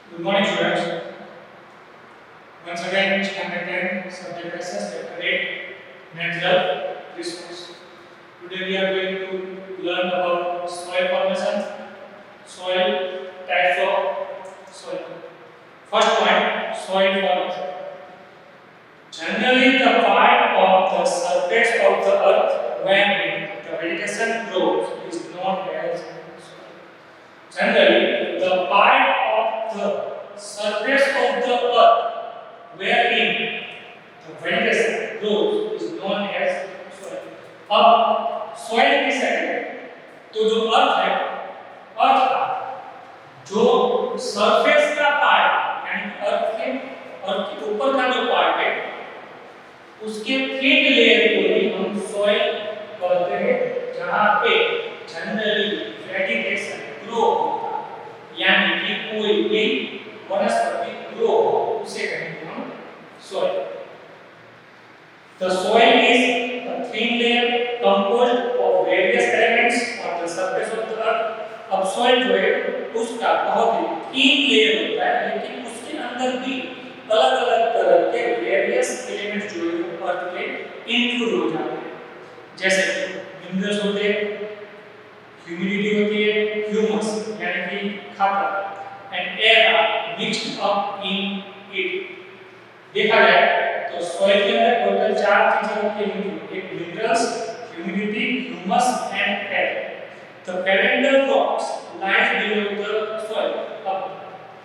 Good morning, students. Once again, standard 10, subject essence, chapter 8, natural resource. Today we are going to learn about soil formation, soil, types of soil. First point, soil formation. Generally, the part of the surface of the earth when the vegetation grows is known as soil. Generally, the part of the surface of the earth wherein the vegetation grows is known as soil. अब soil किसे कहते हैं? तो जो अर्थ है, अर्थ का जो surface का पार्ट यानी अर्थ के ऊपर का जो पार्ट है उसके थिन लेयर को ही हम सॉइल कहते हैं, जहां पे जनरली वेजिटेशन ग्रो होता है, यानी कि कोई भी वनस्पति ग्रो हो उसे कहेंगे हम soil. The soil is a thin layer composed of various elements on the surface of the earth. अब soil जो है उसका बहुत ही thin layer होता है, लेकिन उसके अंदर भी अलग-अलग तरह के various elements जो है अर्थ में इंक्लूड हो जाते हैं, जैसे मिनरल्स होते हैं, ह्यूमिडिटी होती है, ह्यूमस यानी कि खातर and air are mixed up in it. देखा जाए तो सॉइल के अंदर टोटल 4 चीजें होती हैं, एक minerals, humidity, humus and air. The parental rocks lies below the soil. अब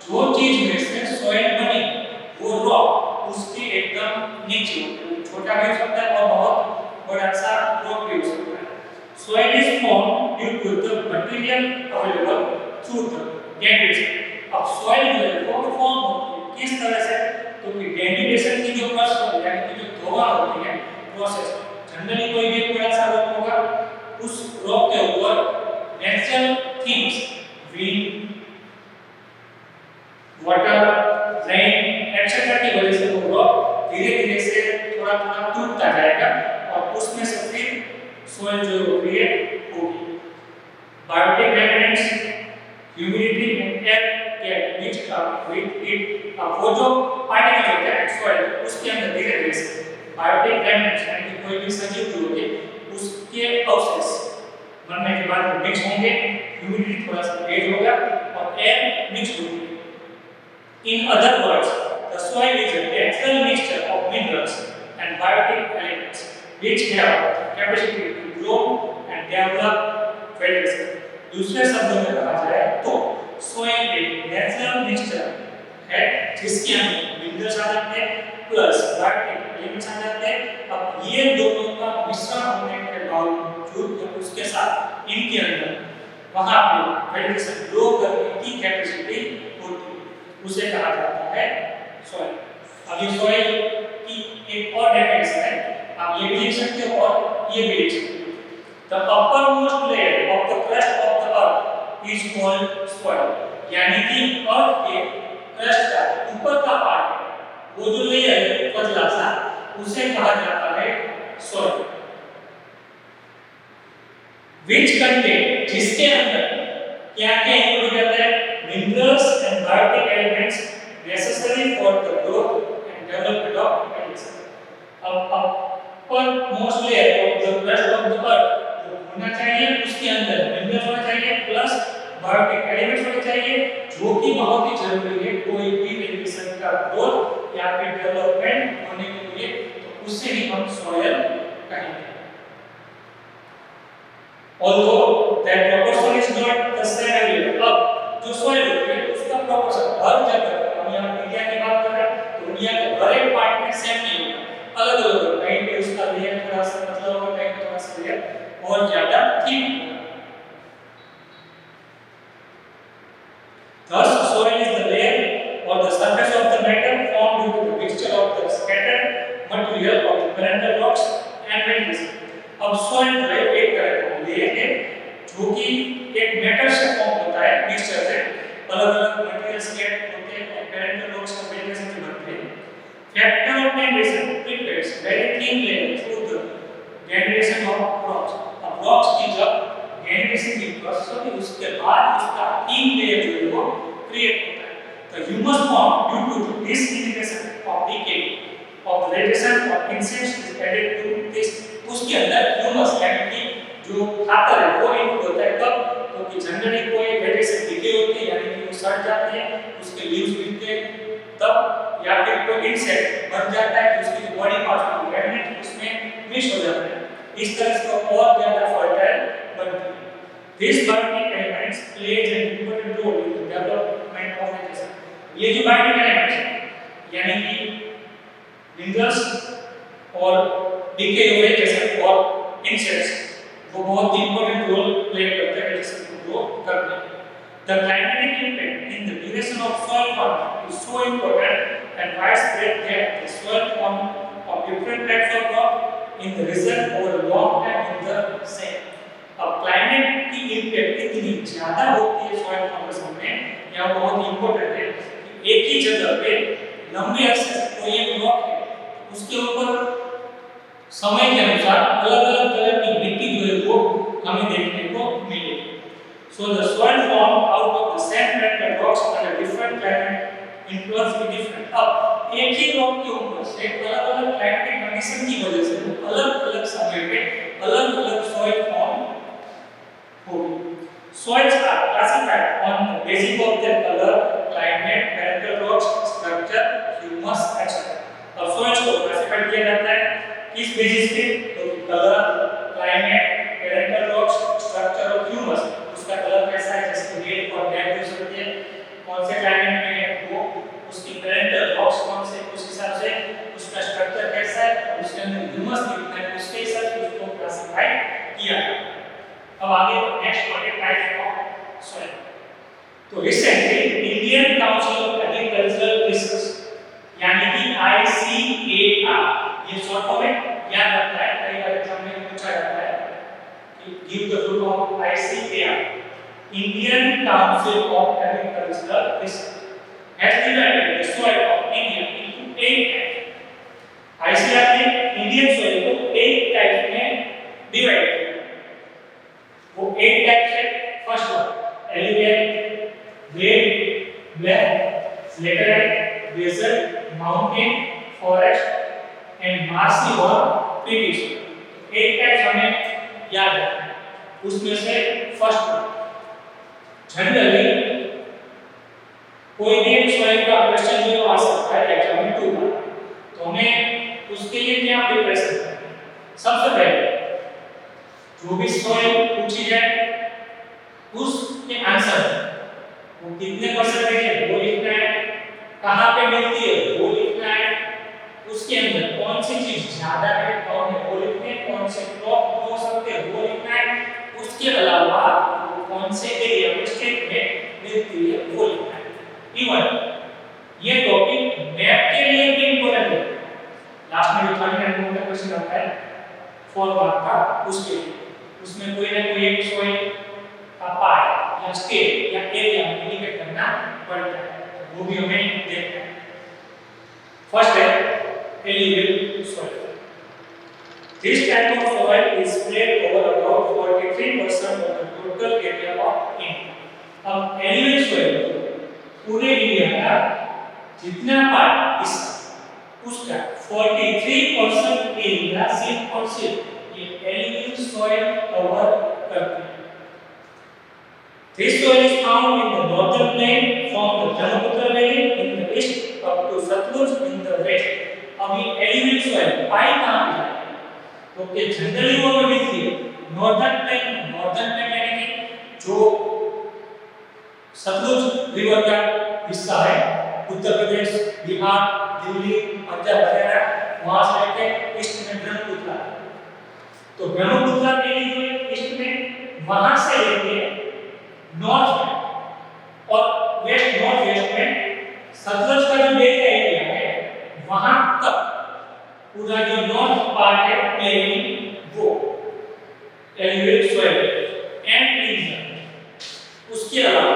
जो चीज में से सॉइल बनी वो रॉक उसके एकदम नीचे होता है, छोटा भी हो सकता है और बहुत बड़ा सा रॉक भी हो सकता है. Soil is formed due to the material available through the denudation. अब soil जो है वो फॉर्म होती है किस तरह से? तो कि denudation की जो प्रोसेस है यानी कि जो धोआ होती है प्रोसेस, जनरली कोई भी बड़ा सा रॉक होगा, उस रॉक के ऊपर natural things, wind, water, rain etcetera की वजह से वो रॉक धीरे-धीरे से थोड़ा-थोड़ा टूटता जाएगा और उसमें से फिर soil जो क्रिएट होगी. Biotic remnants, humidity and air get mixed up with it. अब वो जो पार्टिकल होते हैं soil उसके अंदर धीरे-धीरे से बायोटिक रेमेनेंट्स यानी कि कोई भी सजीव जो होते हैं उसके अवशेष बनने के बाद मिक्स होंगे, ह्यूमिडिटी थोड़ा सा तेज होगा और एयर मिक्स होगी. In other words, the soil is a natural mixture of minerals and biotic elements which have the capacity to grow and develop vegetation. दूसरे शब्दों में कहा जाए तो soil एक natural mixture है जिसके अंदर minerals आ जाते हैं प्लस biotic elements आ जाते हैं. अब ये दोनों का मिश्रण होने के बावजूद उसके साथ इनके अंदर वहाँ पे vegetation grow करने की कैपेसिटी होती है, उसे कहा जाता है soil. अभी soil की एक और डेफिनेशन है, आप ये भी लिख सकते हो और ये भी लिख सकते हो. The uppermost layer of the crust of the earth is called soil. यानी कि अर्थ के क्रस्ट का ऊपर का पार्ट है, वो जो लेयर है पतला सा, उसे कहा जाता है soil. Which contain, जिसके अंदर क्या-क्या इंक्लूड रहता है? Minerals and biotic elements necessary for the growth and development of vegetation. अब uppermost layer of the crust of the earth होना चाहिए, उसके अंदर मिनरल्स होना चाहिए प्लस बायोटिक एलिमेंट्स होने चाहिए, जो कि बहुत ही जरूरी है कोई भी वेजिटेशन का ग्रोथ या फिर डेवलपमेंट होने के लिए, तो उससे ही हम सॉइल कहेंगे. Although that proportion is not the same everywhere. अब जो सॉइल होती है उसका प्रोपोर्शन हर जगह, हम यहाँ इंडिया की बात कर रहे हैं तो इंडिया के हर एक पार्ट में सेम नहीं होगा, अलग-अलग होगा. कहीं पे उसका लेयर थोड़ा सा पतला होगा, कहीं पे थोड़ा सा लेयर और ज्यादा थिक होगा. Thus, soil is the layer or the surface of the matter formed due to the mixture of the scattered material of the parental rocks and vegetation. अब soil जो है एक तरह का लेयर है जो कि एक मैटर से फॉर्म होता है, मिक्सचर से अलग-अलग मटेरियल स्कैटर्ड होते हैं और पेरेंटल रॉक्स का वेजिटेशन से बनते हैं. Factor of denudation prepares very thin layer through the denudation of rocks. अब rocks की जब denudation की प्रोसेस होती है उसके बाद उसका thin layer जो है वो क्रिएट होता है. the humus form due to the disintegration of decay of the vegetation of insects is added to this. उसके अंदर ह्यूमस यानी कि जो खातर है वो इनपुट होता है कब, क्योंकि जनरली कोई वेजिटेशन डिके होती है यानी कि वो सड़ जाती है, उसके लीव्स गिरते हैं तब, या फिर कोई इंसेक्ट मर जाता है तो उसकी जो बॉडी पार्ट होती है रेमिनेट उसमें मिक्स हो जाता है, इस तरह से और ज्यादा फर्टाइल बनती है। These binding elements plays an important role in the development of vegetation. ये जो binding elements हैं यानी कि minerals और decay of vegetation और insects वो बहुत important role play करते हैं vegetation को grow करने में। The climatic impact in the duration of soil formation is so important and widespread that the soil forming of different types of crop in the region over a long time in the same. अब climate की impact इतनी ज्यादा होती है soil formation में, यह बहुत important है कि एक ही जगह पे लंबे अरसे से कोई एक ब्लॉक है उसके ऊपर समय के अनुसार अलग-अलग तरह की मिट्टी जो है वो हमें देखने को मिलेगी। So the soil form out of the same type rocks under different climate influence भी डिफरेंट। अब एक ही रॉक के ऊपर से अलग-अलग क्लाइमेटिक कंडीशन की वजह से अलग-अलग समय पे अलग-अलग सॉइल फॉर्म होगी। Soils are classified on the basis of their color, climate, parental rocks, structure, humus, etc. अब soils को classify किया जाता है किस बेसिस पे, तो colour, climate, parental rocks, structure और humus। उसका कलर कैसा है, जैसे रेड और ब्लैक हो सकते हैं, कौन से क्लाइमेट में है वो, उसकी parental rocks कौन से, उस हिसाब से उसका स्ट्रक्चर कैसा है, उसके अंदर humus कितना है, उसके हिसाब से उसको क्लासिफाई किया जाता है। अब आगे next topic types of soil. तो recently Indian Council of Agricultural Research यानी कि ICAR, ये शॉर्ट फॉर्म है, याद रखना है, कई बार एग्जाम में पूछा जाता है कि give the full form of ICAR, Indian Council of Agricultural research has divided the soil of India into 8 types. ICAR ने इंडियन सॉइल को 8 टाइप्स में डिवाइड किया। वो 8 टाइप्स है। First one alluvial, glade, black, laterite, desert, mountain, forest and marshy और peaty soil. 8 types हमें याद रखना है। उसमें से फर्स्ट वन जनरली कोई भी सॉइल का क्वेश्चन जो आ सकता है एग्जाम में 2 बार, तो हमें उसके लिए क्या प्रिपरेशन करना है। सबसे पहले जो भी सॉइल पूछी जाए उसके आंसर वो कितने परसेंटेज है वो लिखना है, कहाँ पे मिलती है वो लिखना है, उसके अंदर कौन सी चीज ज्यादा है कौन है वो लिखना है, कौन से क्रॉप हो सकते हैं वो लिखना है, उसके अलावा कौन से एरिया में स्टेट में मिलती है वो लिखना है। इवन ये टॉपिक मैप के लिए भी इंपॉर्टेंट है। लास्ट में जो 30 नंबर का क्वेश्चन आता है 4 मार्क का, उसके लिए उसमें कोई ना कोई एक सॉइल का पार्ट या स्टेट या एरिया में इंडिकेट करना पड़ता है, वो भी हमें देखना है। फर्स्ट है elevate soil. This type of soil is spread over about 43% of the total area of India. अब एलिवेट सॉइल पूरे इंडिया का जितना पार्ट इस उसका 43% एरिया सिर्फ और सिर्फ एलिवेट सॉइल कवर करते हैं। This soil is found in the northern plain from the Brahmaputra valley in the east up to Satluj in the west. अब ये एलिवेट सॉइल पाई कहाँ पे है? तो ये जनरली वो मिलती है नॉर्दर्न प्लेन यानी कि जो सतलुज रिवर का हिस्सा है, उत्तर प्रदेश, बिहार, दिल्ली, पंजाब, हरियाणा, वहां से लेके ईस्ट में ब्रह्मपुत्र, तो ब्रह्मपुत्र के लिए ईस्ट में वहां से लेके नॉर्थ में और नॉर्थ वेस्ट में सतलुज का जो डेल्टा एरिया है वहां तक पूरा जो नॉर्थ पार्ट है प्लेन वो एलिवेट सॉइल एंड रीजन। उसके अलावा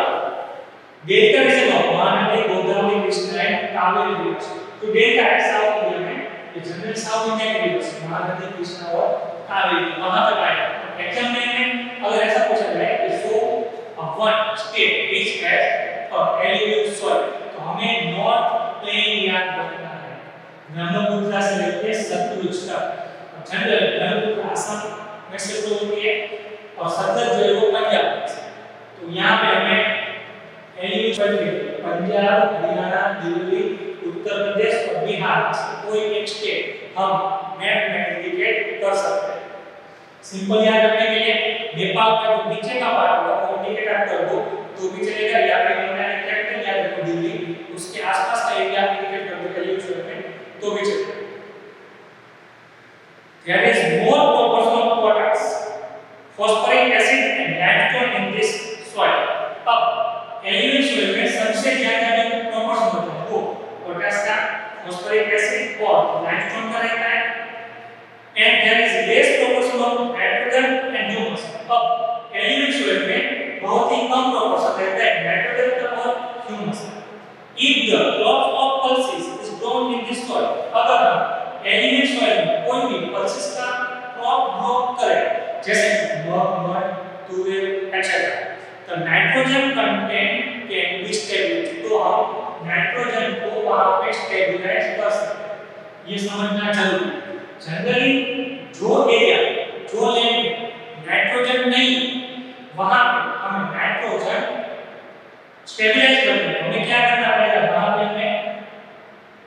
delta region of Mahanadi, Godavari, Krishna and Kaveri rivers, तो डेल्टा है साउथ इंडिया में, ये जनरल साउथ इंडिया के रिवर्स महानदी, कृष्णा और कावेरी वहां तक आए। एग्जाम में अगर ऐसा पूछा जाए कि सो one state which has a alluvial soil, तो हमें नॉर्थ प्लेन याद रखना है। ब्रह्मपुत्र से लेकर सतलुज तक। जनरल ब्रह्मपुत्र असम में से शुरू होती है और सतलुज जो है वो पंजाब से। तो यहाँ पे हमें एलिवेशन में पंजाब, हरियाणा, दिल्ली, उत्तर प्रदेश और बिहार से कोई एक स्टेट हम मैप में इंडिकेट कर सकते हैं। सिंपल याद रखने के लिए नेपाल का जो नीचे का पार्ट होगा वो इंडिकेट आप कर दो तो भी चलेगा, या फिर मैंने कैपिटल याद रखो दिल्ली, उसके आसपास का एरिया इंडिकेट कर दो एलिवेशन में तो भी चलेगा। There is more proportion of potash, phosphoric acid and limestone in this soil. अब एलिवेशन में सबसे ज्यादा जो प्रोपोर्शन होता है वो पोटाश का, phosphoric acid और limestone का रहता है। And there is less proportion of nitrogen and humus. अब एलिवेशन में बहुत ही कम प्रोपोर्शन रहता है नाइट्रोजन का और ह्यूमस का। If the crop of pulses is grown in this soil, अगर हम एलिवेशन soil में कोई भी pulses का क्रॉप ग्रो करें जैसे मग, तुअर etc. तो nitrogen content can be stabilised, तो हम नाइट्रोजन को वहां पे स्टेबलाइज कर सकते हैं। ये समझना जरूरी है। जनरली जो एरिया जो लैंड में नाइट्रोजन नहीं वहां पे हमें नाइट्रोजन स्टेबलाइज करना है। हमें क्या करना पड़ेगा, वहां पे हमें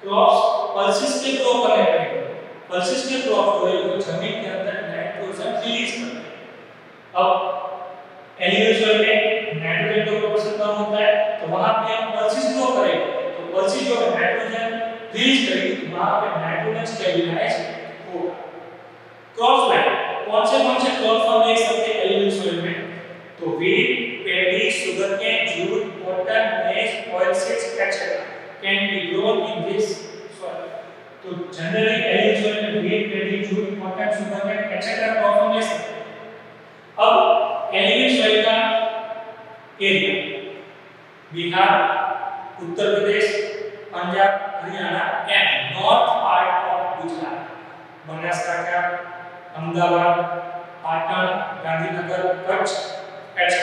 क्रॉप्स पल्सेस के ग्रो करने पड़ेंगे। पल्सेस के क्रॉप जो है वो जमीन के अंदर नाइट्रोजन रिलीज करते हैं। अब एलिवेशन में नाइट्रोजन का प्रोपोर्शन कम होता है तो वहां पे हम पल्सेस ग्रो करेंगे, तो पल्सेस जो है नाइट्रोजन रिलीज करेगी तो वहां पे नाइट्रोजन स्टेबलाइज होगा। क्रॉप्स में कौन से क्रॉप्स हम देख सकते हैं एलिवेशन में, तो wheat, paddy, sugarcane, jute, cotton, मेज, ऑयलसीड्स etc. Can be grown in this soil. तो जनरली एलिवेशन में wheat, paddy, jute, cotton, sugarcane etc. Crop हम ले सकते हैं। अब एलिवेशन का area Bihar, Uttar Pradesh, Punjab, Haryana and north part of Gujarat, Banaskantha, Ahmedabad, Patan, Gandhinagar, Kutch etc.